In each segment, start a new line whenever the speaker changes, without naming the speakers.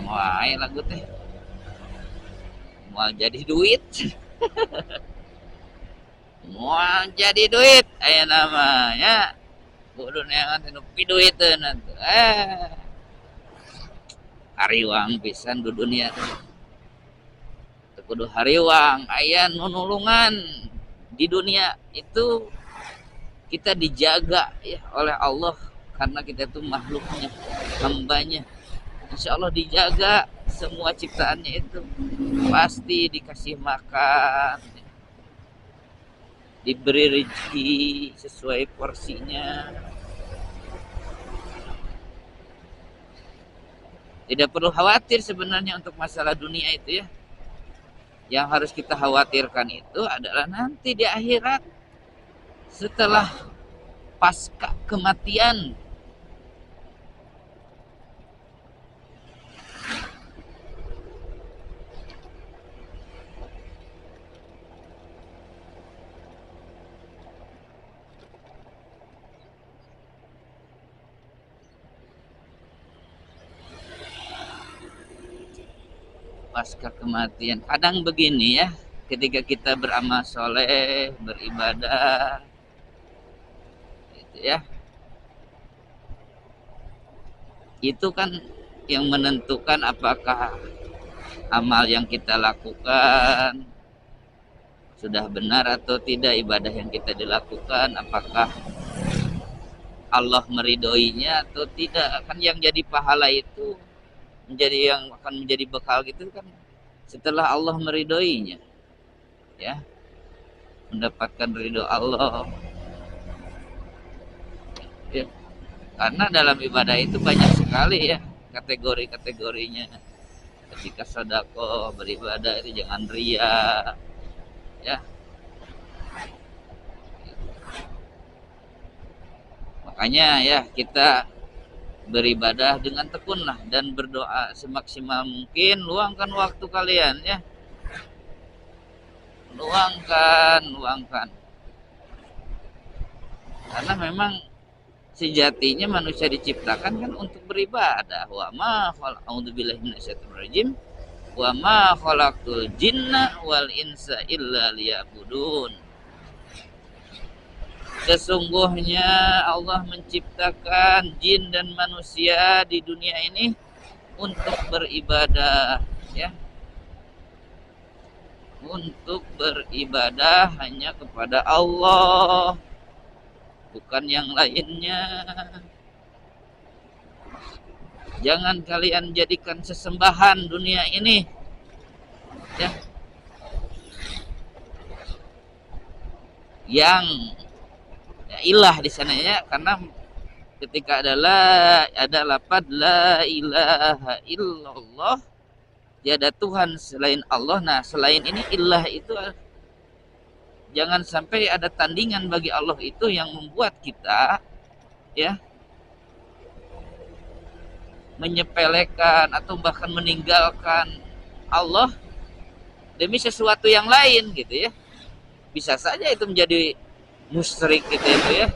wae lagu teh mau jadi duit. Mau jadi duit aya namanya kudu neangan nepi duit nanti hariwang pisan di dunia kudu hariwang aya nunulungan di dunia itu kita dijaga ya oleh Allah karena kita itu makhluknya, hambanya. Insya Allah dijaga semua ciptaannya itu pasti dikasih makan, diberi rezeki sesuai porsinya. Tidak perlu khawatir sebenarnya untuk masalah dunia itu ya. Yang harus kita khawatirkan itu adalah nanti di akhirat setelah pasca kematian. Pasca kematian kadang begini ya, ketika kita beramal soleh, beribadah gitu ya, itu kan yang menentukan apakah amal yang kita lakukan sudah benar atau tidak, ibadah yang kita dilakukan apakah Allah meridhoinya atau tidak. Kan yang jadi pahala itu menjadi yang akan menjadi bekal gitu kan setelah Allah meridhoinya ya, mendapatkan ridho Allah ya. Karena dalam ibadah itu banyak sekali ya kategori-kategorinya. Ketika sedekah beribadah itu jangan ria ya, makanya ya kita beribadah dengan tekun lah dan berdoa semaksimal mungkin. Luangkan waktu kalian ya, luangkan karena memang sejatinya manusia diciptakan kan untuk beribadah. Wa ma a'udzubillahi minasyaitonir rajim wa ma khalaqtul jinna wal insa illa liya'budun. Sesungguhnya Allah menciptakan jin dan manusia di dunia ini untuk beribadah ya, untuk beribadah hanya kepada Allah, bukan yang lainnya. Jangan kalian jadikan sesembahan dunia ini ya, yang ya, ilah di sana ya, karena ketika ada lafaz la ilaha illallah, tiada Tuhan selain Allah. Nah selain ini ilah itu jangan sampai ada tandingan bagi Allah, itu yang membuat kita ya menyepelekan atau bahkan meninggalkan Allah demi sesuatu yang lain gitu ya. Bisa saja itu menjadi musyrik gitu ya,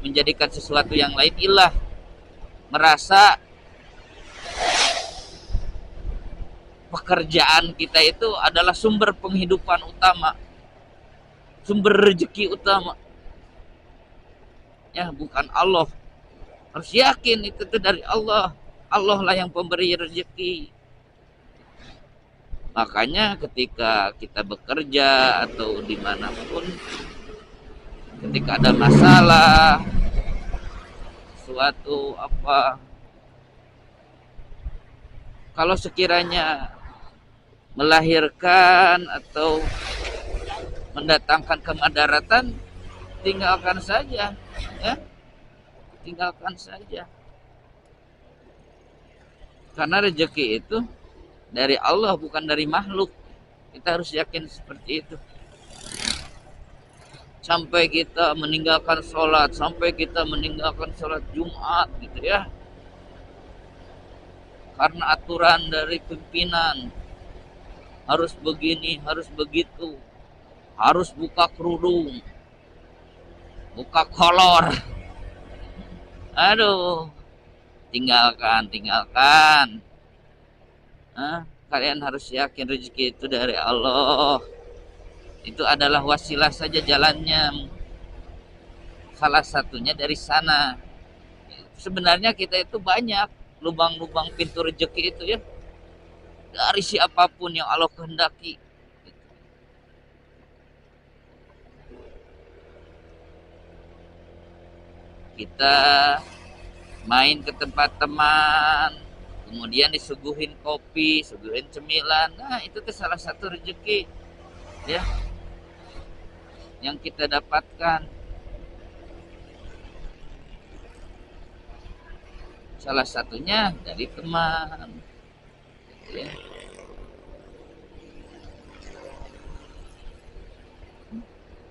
menjadikan sesuatu yang lain ilah, merasa pekerjaan kita itu adalah sumber penghidupan utama, sumber rezeki utama ya, bukan Allah. Harus yakin itu dari Allah. Allah lah yang pemberi rezeki. Makanya ketika kita bekerja atau dimanapun, ketika ada masalah suatu apa, kalau sekiranya melahirkan atau mendatangkan kemadaratan, tinggalkan saja ya, tinggalkan saja. Karena rezeki itu dari Allah bukan dari makhluk. Kita harus yakin seperti itu. Sampai kita meninggalkan sholat, sampai kita meninggalkan sholat Jumat gitu ya, karena aturan dari pimpinan harus begini, harus begitu, harus buka kerudung, buka kolor. Aduh, tinggalkan Kalian harus yakin rezeki itu dari Allah. Itu adalah wasilah saja jalannya. Salah satunya dari sana. Sebenarnya kita itu banyak lubang-lubang pintu rezeki itu ya. Dari siapapun yang Allah kehendaki. Kita main ke tempat teman, kemudian disuguhin kopi, suguhin cemilan. Nah, itu tuh salah satu rezeki ya yang kita dapatkan. Salah satunya dari teman. Ya.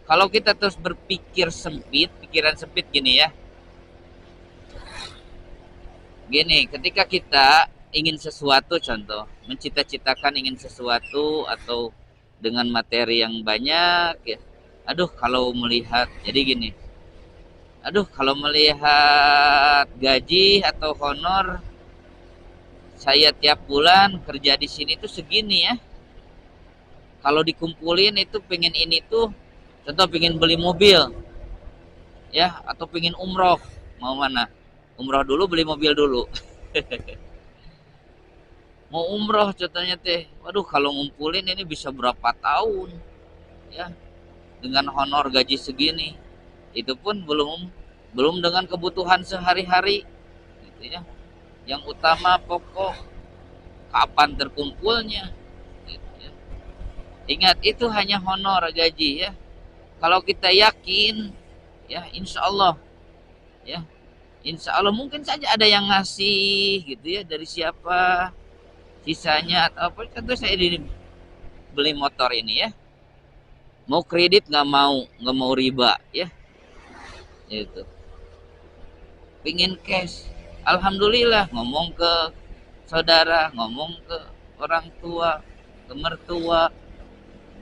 Kalau kita terus berpikir sempit, pikiran sempit gini ya. Gini, ketika kita ingin sesuatu, contoh, mencita-citakan ingin sesuatu atau dengan materi yang banyak ya. Aduh, kalau melihat, jadi gini. Aduh, kalau melihat gaji atau honor saya tiap bulan kerja di sini tuh segini ya. Kalau dikumpulin itu pengen ini tuh, contoh pengen beli mobil ya, atau pengen umroh, mau mana? Umroh dulu, beli mobil dulu. Mau umroh contohnya teh, waduh kalau ngumpulin ini bisa berapa tahun ya, dengan honor gaji segini. Itu pun belum dengan kebutuhan sehari-hari gitu ya. Yang utama pokok kapan terkumpulnya gitu ya. Ingat, itu hanya honor gaji ya. Kalau kita yakin ya, insya Allah ya, insya Allah mungkin saja ada yang ngasih gitu ya, dari siapa sisanya atau apa. Contoh saya beli motor ini ya, mau kredit nggak mau riba ya, itu pingin cash. Alhamdulillah, ngomong ke saudara, ngomong ke orang tua, ke mertua,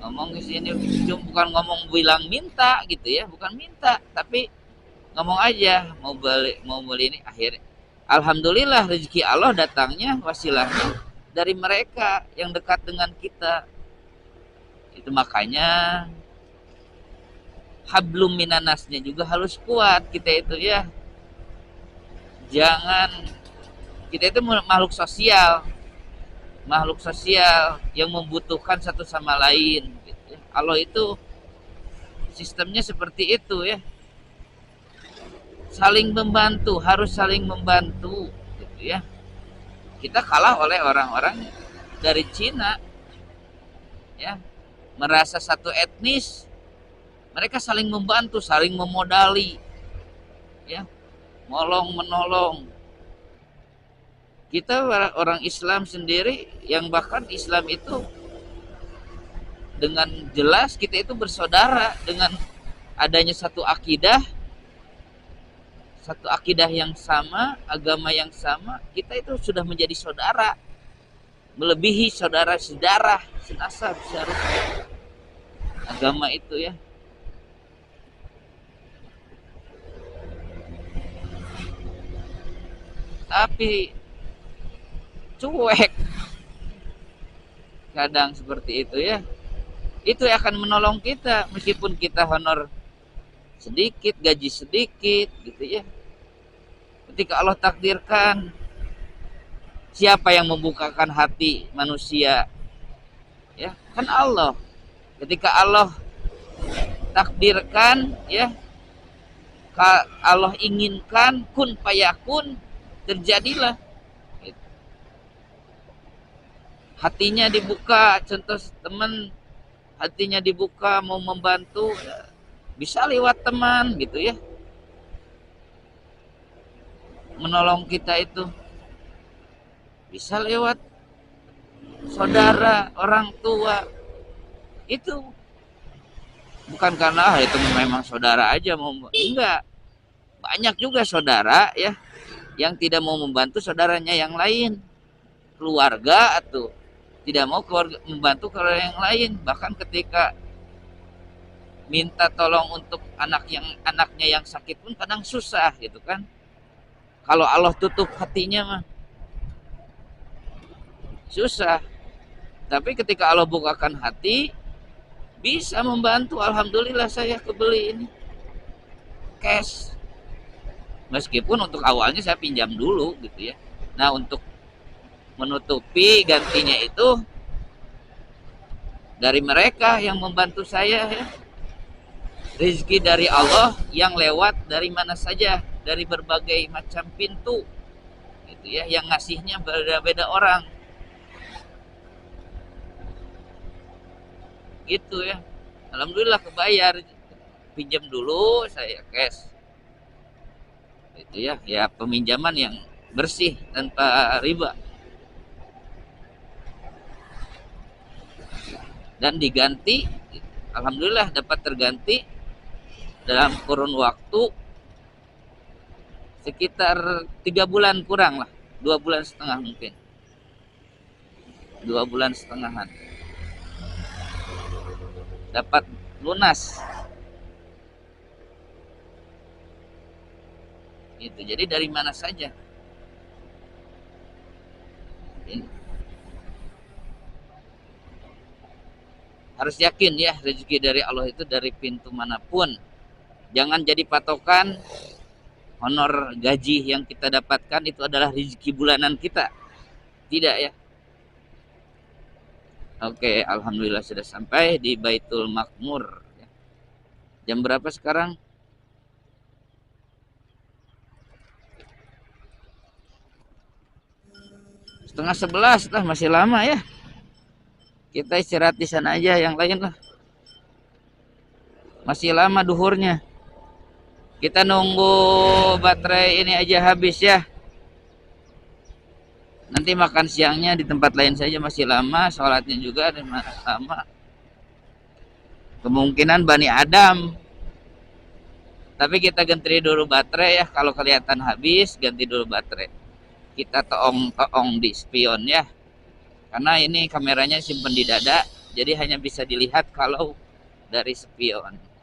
ngomong ke sini, bukan ngomong bilang minta gitu ya, bukan minta, tapi ngomong aja mau beli ini. Akhirnya alhamdulillah rezeki Allah datangnya wasilahnya dari mereka yang dekat dengan kita. Itu makanya hablum minanasnya juga harus kuat kita itu ya. Jangan, kita itu makhluk sosial yang membutuhkan satu sama lain gitu ya. Allah itu sistemnya seperti itu ya, saling membantu, harus saling membantu gitu ya. Kita kalah oleh orang-orang dari Cina ya, merasa satu etnis, mereka saling membantu, saling memodali ya, molong menolong. Kita orang Islam sendiri, yang bahkan Islam itu dengan jelas kita itu bersaudara dengan adanya satu akidah yang sama, agama yang sama, kita itu sudah menjadi saudara, melebihi saudara sedarah, senasab seharusnya agama itu ya. Tapi cuek kadang seperti itu ya. Itu akan menolong kita meskipun kita honor sedikit, gaji sedikit gitu ya. Ketika Allah takdirkan, siapa yang membukakan hati manusia ya, kan Allah. Ketika Allah takdirkan ya, Allah inginkan, kun fayakun, terjadilah. Hatinya dibuka, contoh teman hatinya dibuka mau membantu ya, bisa lewat teman gitu ya, menolong kita itu bisa lewat saudara, orang tua. Itu bukan karena itu memang saudara aja mau, enggak, banyak juga saudara ya yang tidak mau membantu saudaranya yang lain, keluarga atau tidak mau keluarga membantu keluarga yang lain. Bahkan ketika minta tolong untuk anaknya yang sakit pun kadang susah gitu kan. Kalau Allah tutup hatinya mah susah. Tapi ketika Allah bukakan hati, bisa membantu. Alhamdulillah saya kebeli ini cash. Meskipun untuk awalnya saya pinjam dulu gitu ya. Nah, untuk menutupi gantinya itu dari mereka yang membantu saya ya. Rezeki dari Allah yang lewat dari mana saja, dari berbagai macam pintu gitu ya, yang ngasihnya beda-beda orang gitu ya. Alhamdulillah kebayar, pinjam dulu saya cash itu ya, ya peminjaman yang bersih tanpa riba dan diganti. Alhamdulillah dapat terganti dalam kurun waktu sekitar 3 bulan kurang lah, 2,5 bulan mungkin, 2,5 bulan dapat lunas gitu. Jadi dari mana saja ini. Harus yakin ya, rezeki dari Allah itu dari pintu manapun. Jangan jadi patokan honor gaji yang kita dapatkan itu adalah rezeki bulanan kita. Tidak ya. Oke, alhamdulillah sudah sampai di Baitul Makmur. Jam berapa sekarang? Setengah 11 lah, masih lama ya. Kita istirahat di sana aja, yang lain lah. Masih lama duhurnya. Kita nunggu baterai ini aja habis ya. Nanti makan siangnya di tempat lain saja, masih lama. Sholatnya juga lama. Kemungkinan Bani Adam. Tapi kita ganti dulu baterai ya. Kalau kelihatan habis, ganti dulu baterai. Kita toong di spion ya. Karena ini kameranya simpen di dada. Jadi hanya bisa dilihat kalau dari spion.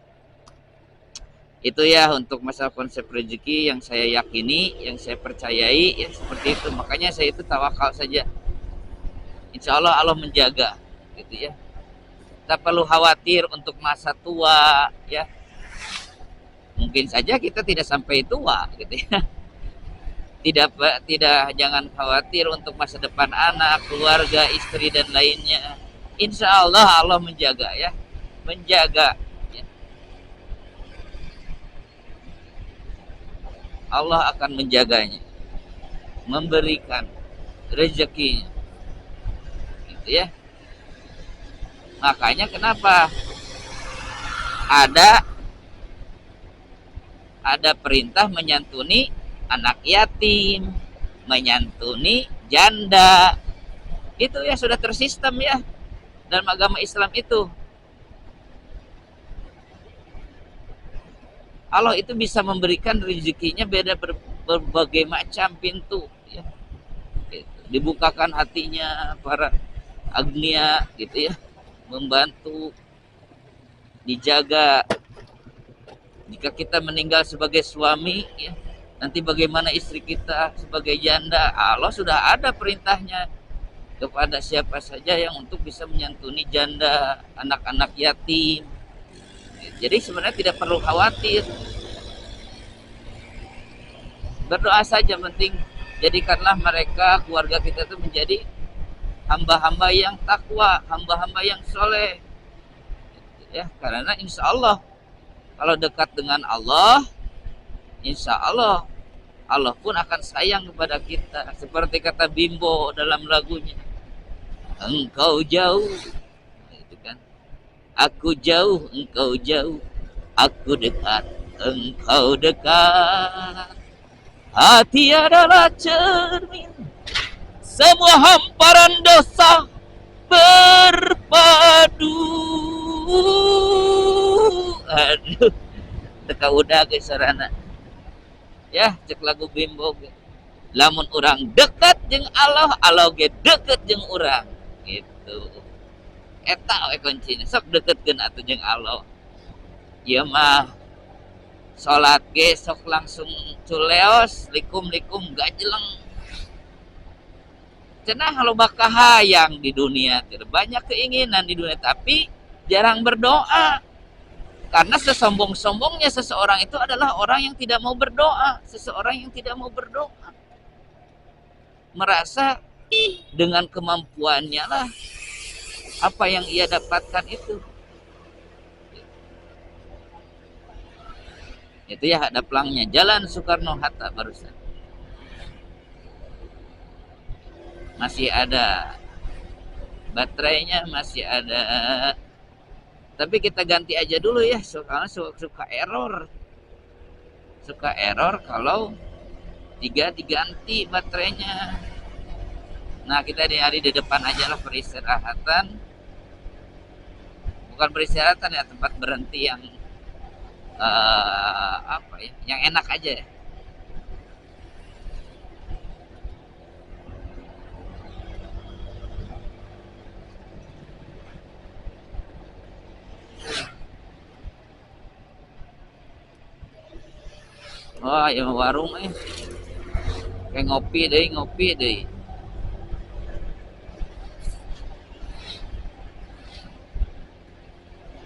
Itu ya untuk masalah konsep rezeki yang saya yakini, yang saya percayai ya seperti itu. Makanya saya itu tawakal saja. Insya Allah Allah menjaga gitu ya. Tak perlu khawatir untuk masa tua ya. Mungkin saja kita tidak sampai tua gitu ya. Tidak, jangan khawatir untuk masa depan anak, keluarga, istri dan lainnya. Insya Allah Allah menjaga ya. Menjaga. Allah akan menjaganya, memberikan rezekinya, gitu ya. Makanya kenapa ada perintah menyantuni anak yatim, menyantuni janda, itu ya sudah tersistem ya dalam agama Islam itu. Allah itu bisa memberikan rezekinya beda berbagai macam pintu ya. Dibukakan hatinya para agnia gitu ya, membantu, dijaga. Jika kita meninggal sebagai suami ya, nanti bagaimana istri kita sebagai janda? Allah sudah ada perintahnya kepada siapa saja yang untuk bisa menyantuni janda, anak-anak yatim. Jadi sebenarnya tidak perlu khawatir. Berdoa saja, penting jadikanlah mereka, keluarga kita itu menjadi hamba-hamba yang takwa, hamba-hamba yang soleh. Ya, karena insya Allah kalau dekat dengan Allah, insya Allah Allah pun akan sayang kepada kita. Seperti kata Bimbo dalam lagunya, engkau jauh, itu kan. Aku jauh, engkau jauh. Aku dekat, engkau dekat. Hati adalah cermin semua hamparan dosa berpadu. Aduh, teka udah ke sarana. Ya, cek lagu Bimbo. Lamun orang dekat jeung Allah, Allah ge deket jeung orang. Gitu. Eta we kuncina, sok deketkeun atuh jeung Allah. Ieu mah salat ge sok langsung culeos, likum-likum gajeleng. cenah kalau hayang di dunia, banyak keinginan di dunia, tapi jarang berdoa. Karena sesombong-sombongnya seseorang itu adalah orang yang tidak mau berdoa. Seseorang yang tidak mau berdoa. Merasa dengan kemampuannya lah apa yang ia dapatkan itu. Itu ya ada pelangnya. Jalan Soekarno-Hatta barusan. Masih ada baterainya, masih ada. Tapi kita ganti aja dulu ya, soalnya suka error. Suka error kalau diganti baterainya. Nah, kita di hari di depan aja lah peristirahatan. Bukan peristirahatan ya, tempat berhenti yang apa ya, yang enak aja ya. Oh, ya warung kayak ngopi deh.